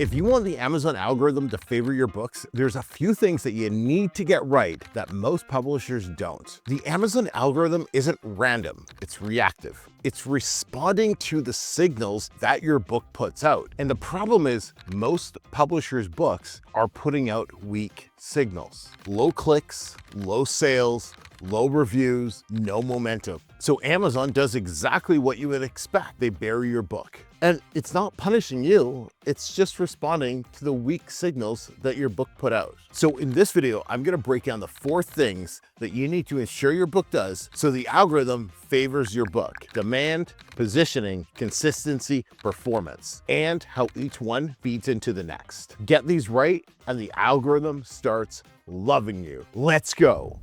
If you want the Amazon algorithm to favor your books, there's a few things that you need to get right that most publishers don't. The Amazon algorithm isn't random, it's reactive. It's responding to the signals that your book puts out. And the problem is most publishers' books are putting out weak signals. Low clicks, low sales, low reviews, no momentum. So Amazon does exactly what you would expect. They bury your book. And it's not punishing you, it's just responding to the weak signals that your book put out. So in this video, I'm gonna break down the 4 things that you need to ensure your book does so the algorithm favors your book. Demand, positioning, consistency, performance, and how each one feeds into the next. Get these right and the algorithm starts loving you. Let's go.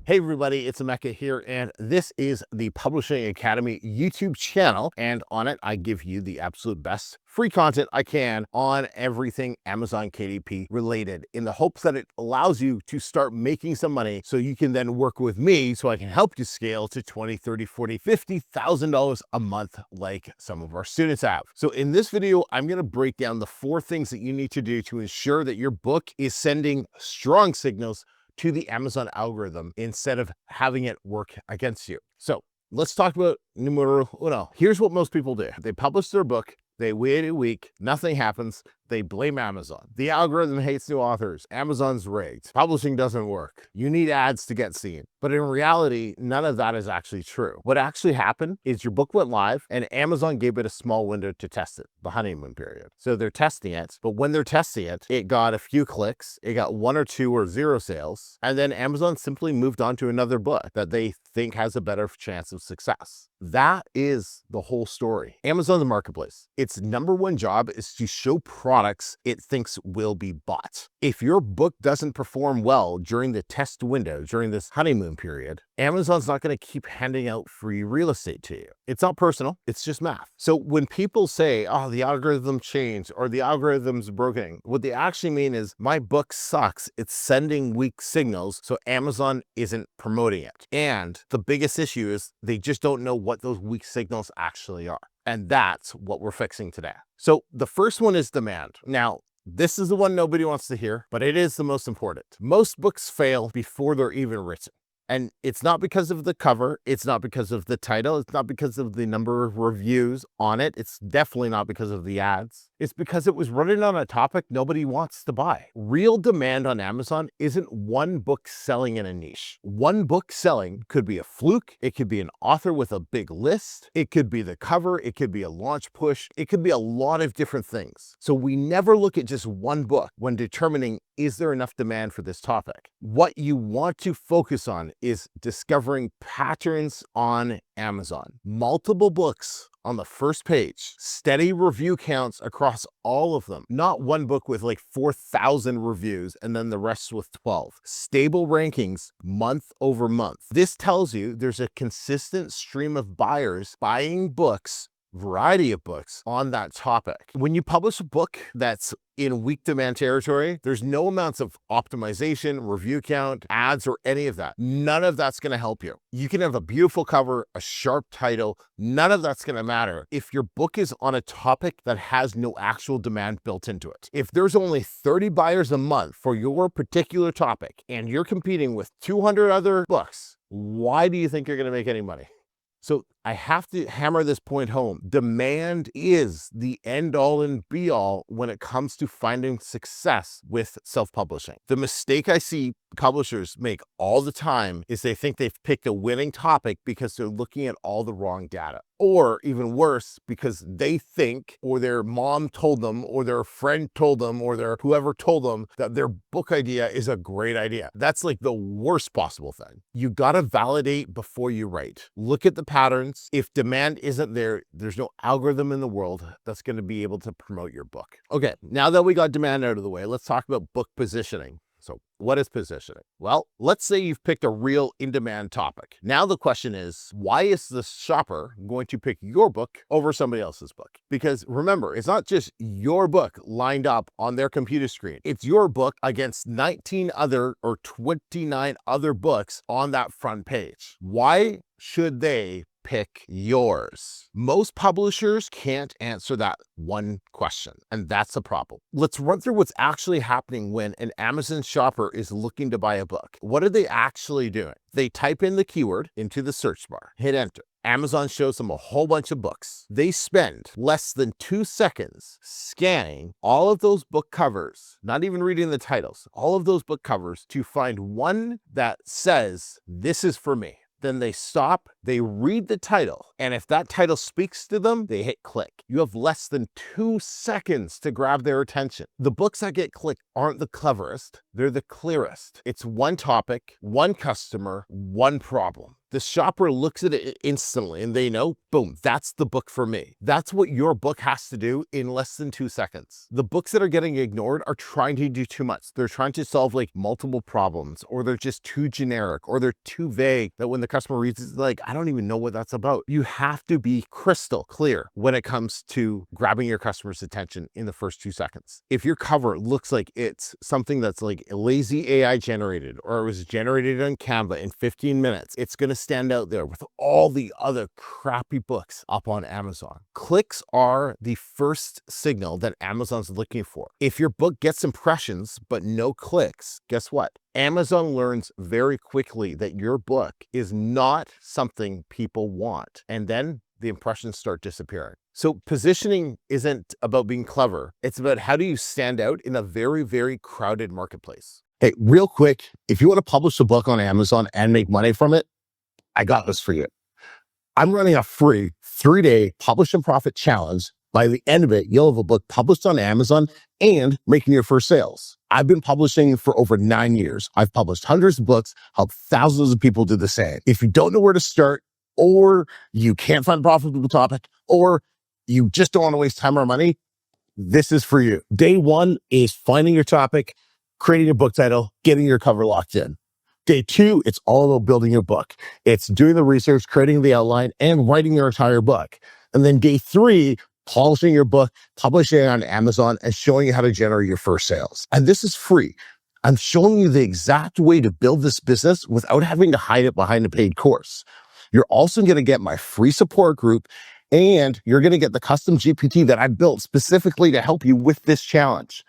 Hey everybody, it's Emeka here, and this is the Publishing Academy YouTube channel, and on it I give you the absolute best free content I can on everything Amazon KDP related, in the hopes that it allows you to start making some money so you can then work with me so I can help you scale to $20, $30, $40, $50,000 a month like some of our students have. So in this video, I'm going to break down the 4 things that you need to do to ensure that your book is sending strong signals to the Amazon algorithm instead of having it work against you. So let's talk about numero uno. Here's what most people do. They publish their book, they wait a week, nothing happens, they blame Amazon. The algorithm hates new authors. Amazon's rigged. Publishing doesn't work. You need ads to get seen. But in reality, none of that is actually true. What actually happened is your book went live and Amazon gave it a small window to test it, the honeymoon period. So they're testing it, but when they're testing it, it got a few clicks, it got 1 or 2 or 0 sales, and then Amazon simply moved on to another book that they think has a better chance of success. That is the whole story. Amazon's a marketplace. Its #1 job is to show products it thinks will be bought. If your book doesn't perform well during the test window, during this honeymoon period, Amazon's not going to keep handing out free real estate to you. It's not personal, it's just math. So when people say, oh, the algorithm changed or the algorithm's broken, what they actually mean is my book sucks, it's sending weak signals, so Amazon isn't promoting it. And the biggest issue is they just don't know what those weak signals actually are. And that's what we're fixing today. So the first one is demand. Now, this is the one nobody wants to hear, but it is the most important. Most books fail before they're even written. And it's not because of the cover, it's not because of the title, it's not because of the number of reviews on it, it's definitely not because of the ads. It's because it was running on a topic nobody wants to buy. Real demand on Amazon isn't one book selling in a niche. One book selling could be a fluke, it could be an author with a big list, it could be the cover, it could be a launch push, it could be a lot of different things. So we never look at just one book when determining, is there enough demand for this topic? What you want to focus on is discovering patterns on Amazon. Multiple books on the first page, steady review counts across all of them. Not one book with like 4,000 reviews and then the rest with 12. Stable rankings month over month. This tells you there's a consistent stream of buyers buying books, variety of books on that topic. When you publish a book that's in weak demand territory, there's no amounts of optimization, review count, ads, or any of that. None of that's going to help you. You can have a beautiful cover, a sharp title. None of that's going to matter if your book is on a topic that has no actual demand built into it. If there's only 30 buyers a month for your particular topic and you're competing with 200 other books, why do you think you're going to make any money? So I have to hammer this point home. Demand is the end all and be all when it comes to finding success with self-publishing. The mistake I see publishers make all the time is they think they've picked a winning topic because they're looking at all the wrong data. Or even worse, because they think, or their mom told them, or their friend told them, or their whoever told them that their book idea is a great idea. That's like the worst possible thing. You gotta validate before you write. Look at the patterns. If demand isn't there, there's no algorithm in the world that's going to be able to promote your book. Okay, now that we got demand out of the way, let's talk about book positioning. So what is positioning? Well, let's say you've picked a real in-demand topic. Now the question is, why is the shopper going to pick your book over somebody else's book? Because remember, it's not just your book lined up on their computer screen. It's your book against 19 other or 29 other books on that front page. Why should they pick yours? Most publishers can't answer that one question, and that's the problem. Let's run through what's actually happening when an Amazon shopper is looking to buy a book. What are they actually doing? They type in the keyword into the search bar, hit enter. Amazon shows them a whole bunch of books. They spend less than 2 seconds scanning all of those book covers, not even reading the titles, all of those book covers to find one that says, "This is for me." Then they stop, they read the title, and if that title speaks to them, they hit click. You have less than 2 seconds to grab their attention. The books that get clicked aren't the cleverest, they're the clearest. It's one topic, one customer, one problem. The shopper looks at it instantly and they know, boom, that's the book for me. That's what your book has to do in less than 2 seconds. The books that are getting ignored are trying to do too much. They're trying to solve like multiple problems, or they're just too generic, or they're too vague that when the customer reads it, it's like, I don't even know what that's about. You have to be crystal clear when it comes to grabbing your customer's attention in the first 2 seconds. If your cover looks like it's something that's like lazy AI generated, or it was generated on Canva in 15 minutes, it's going to stand out there with all the other crappy books up on Amazon. Clicks are the first signal that Amazon's looking for. If your book gets impressions but no clicks, guess what? Amazon learns very quickly that your book is not something people want, and then the impressions start disappearing. So positioning isn't about being clever. It's about how do you stand out in a very, very crowded marketplace. Hey, real quick, if you want to publish a book on Amazon and make money from it, I got this for you. I'm running a free 3-day publish and profit challenge. By the end of it, you'll have a book published on Amazon and making your first sales. I've been publishing for over 9 years. I've published hundreds of books, helped thousands of people do the same. If you don't know where to start, or you can't find a profitable topic, or you just don't want to waste time or money, this is for you. Day 1 is finding your topic, creating a book title, getting your cover locked in. Day 2, it's all about building your book. It's doing the research, creating the outline, and writing your entire book. And then day 3, polishing your book, publishing it on Amazon, and showing you how to generate your first sales. And this is free. I'm showing you the exact way to build this business without having to hide it behind a paid course. You're also going to get my free support group, and you're going to get the custom GPT that I built specifically to help you with this challenge.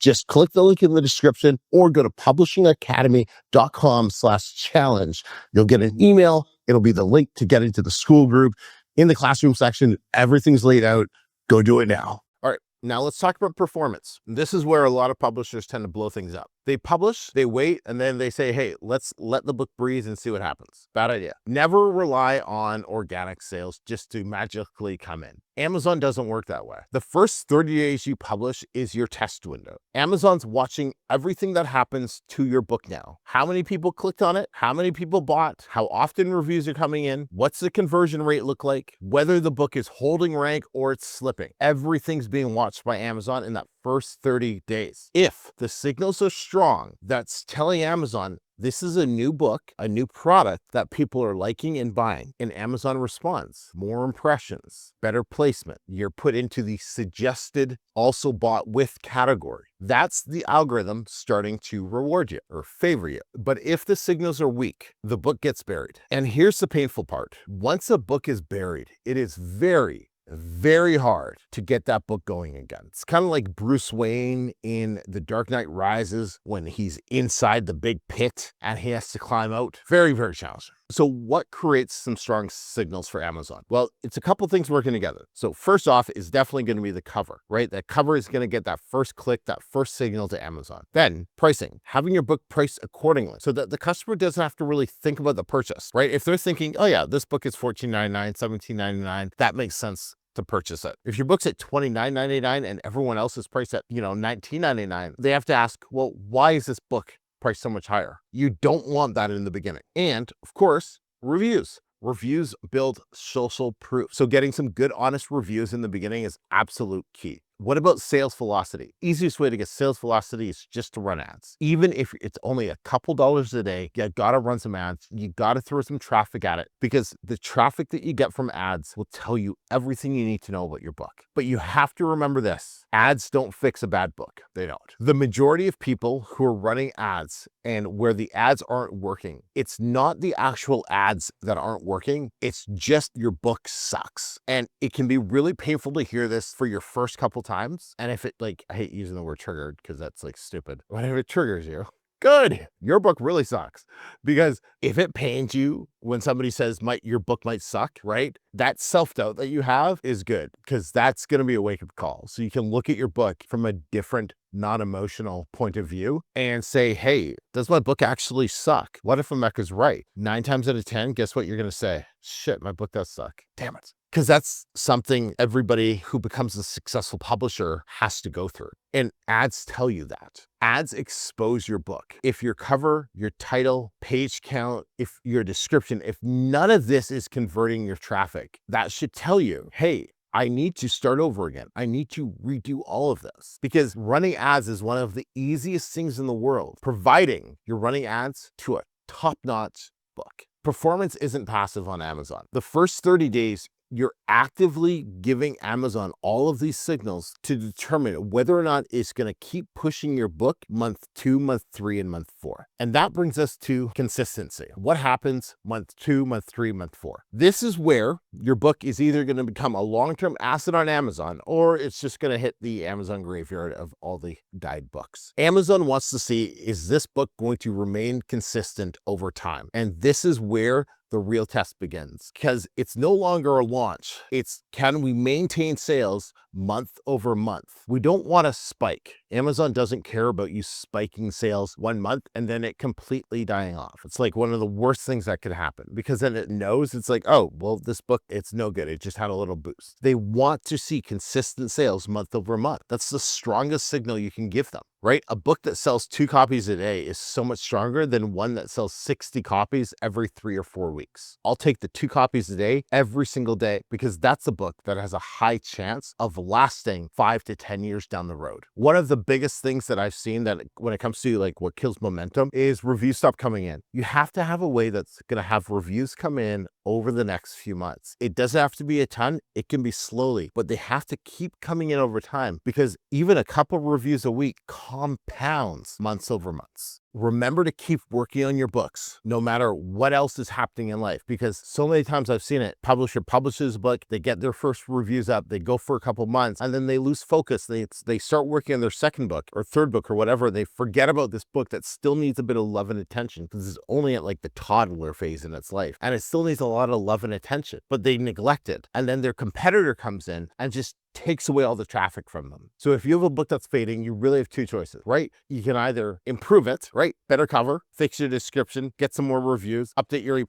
Just click the link in the description or go to publishingacademy.com/challenge. You'll get an email. It'll be the link to get into the SKOOL group. In the classroom section, everything's laid out. Go do it now. All right, now let's talk about performance. This is where a lot of publishers tend to blow things up. They publish, they wait, and then they say, hey, let's let the book breathe and see what happens. Bad idea. Never rely on organic sales just to magically come in. Amazon doesn't work that way. The first 30 days you publish is your test window. Amazon's watching everything that happens to your book now. How many people clicked on it? How many people bought? How often reviews are coming in? What's the conversion rate look like? Whether the book is holding rank or it's slipping. Everything's being watched by Amazon in that first 30 days. If the signals are strong, that's telling Amazon this is a new book, a new product that people are liking and buying. And Amazon responds, more impressions, better placement. You're put into the suggested, also bought with category. That's the algorithm starting to reward you or favor you. But if the signals are weak, the book gets buried. And here's the painful part. Once a book is buried, it is very hard to get that book going again. It's kind of like Bruce Wayne in The Dark Knight Rises when he's inside the big pit and he has to climb out. Very challenging. So what creates some strong signals for Amazon? Well, it's a couple things working together. So first off is definitely going to be the cover, right? That cover is going to get that first click, that first signal to Amazon. Then pricing, having your book priced accordingly so that the customer doesn't have to really think about the purchase, right? If they're thinking, oh yeah, this book is $14.99, $17.99, that makes sense to purchase it. If your book's at $29.99 and everyone else is priced at, $19.99, they have to ask, well, why is this book priced so much higher? You don't want that in the beginning. And of course, reviews. Reviews build social proof. So getting some good, honest reviews in the beginning is absolute key. What about sales velocity? Easiest way to get sales velocity is just to run ads. Even if it's only a couple dollars a day, you gotta run some ads. You gotta throw some traffic at it, because the traffic that you get from ads will tell you everything you need to know about your book. But you have to remember this: ads don't fix a bad book. They don't. The majority of people who are running ads and where the ads aren't working, it's not the actual ads that aren't working. It's just your book sucks. And it can be really painful to hear this for your first couple times. And if it, like, I hate using the word triggered because that's like stupid. But if it triggers you, good, your book really sucks. Because if it pains you when somebody says your book might suck, right? That self-doubt that you have is good, because that's going to be a wake-up call. So you can look at your book from a different, non-emotional point of view and say, hey, does my book actually suck? What if Emeka's right? 9 times out of 10, guess what you're going to say? Shit, my book does suck. Damn it. Because that's something everybody who becomes a successful publisher has to go through. And ads tell you that. Ads expose your book. If your cover, your title, page count, if your description, if none of this is converting your traffic, that should tell you, hey, I need to start over again. I need to redo all of this, because running ads is one of the easiest things in the world, providing you're running ads to a top-notch book. Performance isn't passive on Amazon. The first 30 days, you're actively giving Amazon all of these signals to determine whether or not it's going to keep pushing your book month 2, month 3, and month 4. And that brings us to consistency. What happens month 2, month 3, month 4? This is where your book is either going to become a long-term asset on Amazon, or it's just going to hit the Amazon graveyard of all the died books. Amazon wants to see, is this book going to remain consistent over time? And this is where the real test begins, because it's no longer a launch. It's, can we maintain sales month over month? We don't want to spike. Amazon doesn't care about you spiking sales 1 month and then it completely dying off. It's like one of the worst things that could happen, because then it knows, it's like, oh, well, this book, it's no good. It just had a little boost. They want to see consistent sales month over month. That's the strongest signal you can give them, right? A book that sells 2 copies a day is so much stronger than one that sells 60 copies every 3 or 4 weeks. I'll take the 2 copies a day every single day, because that's a book that has a high chance of lasting 5 to 10 years down the road. One of the biggest things that I've seen that when it comes to like what kills momentum is reviews stop coming in. You have to have a way that's going to have reviews come in over the next few months. It doesn't have to be a ton. It can be slowly, but they have to keep coming in over time, because even a couple reviews a week compounds months over months. Remember to keep working on your books, no matter what else is happening in life, because so many times I've seen it. Publisher publishes a book, they get their first reviews up, they go for a couple months, and then they lose focus. They start working on their second book or third book or whatever. They forget about this book that still needs a bit of love and attention, because it's only at like the toddler phase in its life, and it still needs a lot of love and attention, but they neglect it. And then their competitor comes in and just takes away all the traffic from them. So if you have a book that's fading, you really have 2 choices, right? You can either improve it, right? Better cover, fix your description, get some more reviews, update your E+,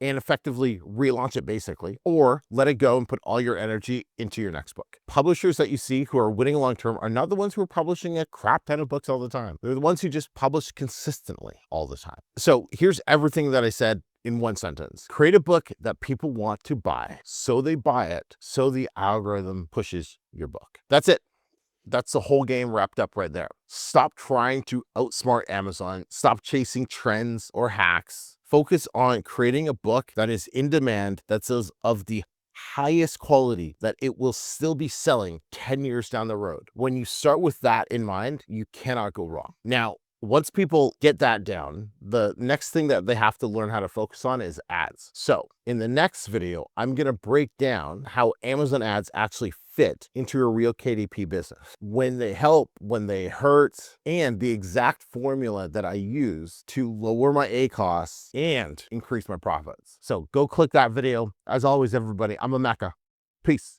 and effectively relaunch it basically, or let it go and put all your energy into your next book. Publishers that you see who are winning long-term are not the ones who are publishing a crap ton of books all the time. They're the ones who just publish consistently all the time. So here's everything that I said in one sentence. Create a book that people want to buy, so they buy it, so the algorithm pushes your book. That's it. That's the whole game wrapped up right there. Stop trying to outsmart Amazon. Stop chasing trends or hacks. Focus on creating a book that is in demand, that is of the highest quality, that it will still be selling 10 years down the road. When you start with that in mind, you cannot go wrong. Now, once people get that down, the next thing that they have to learn how to focus on is ads. So in the next video, I'm going to break down how Amazon ads actually fit into a real KDP business, when they help, when they hurt, and the exact formula that I use to lower my A costs and increase my profits. So go click that video. As always, everybody, I'm Emeka. Peace.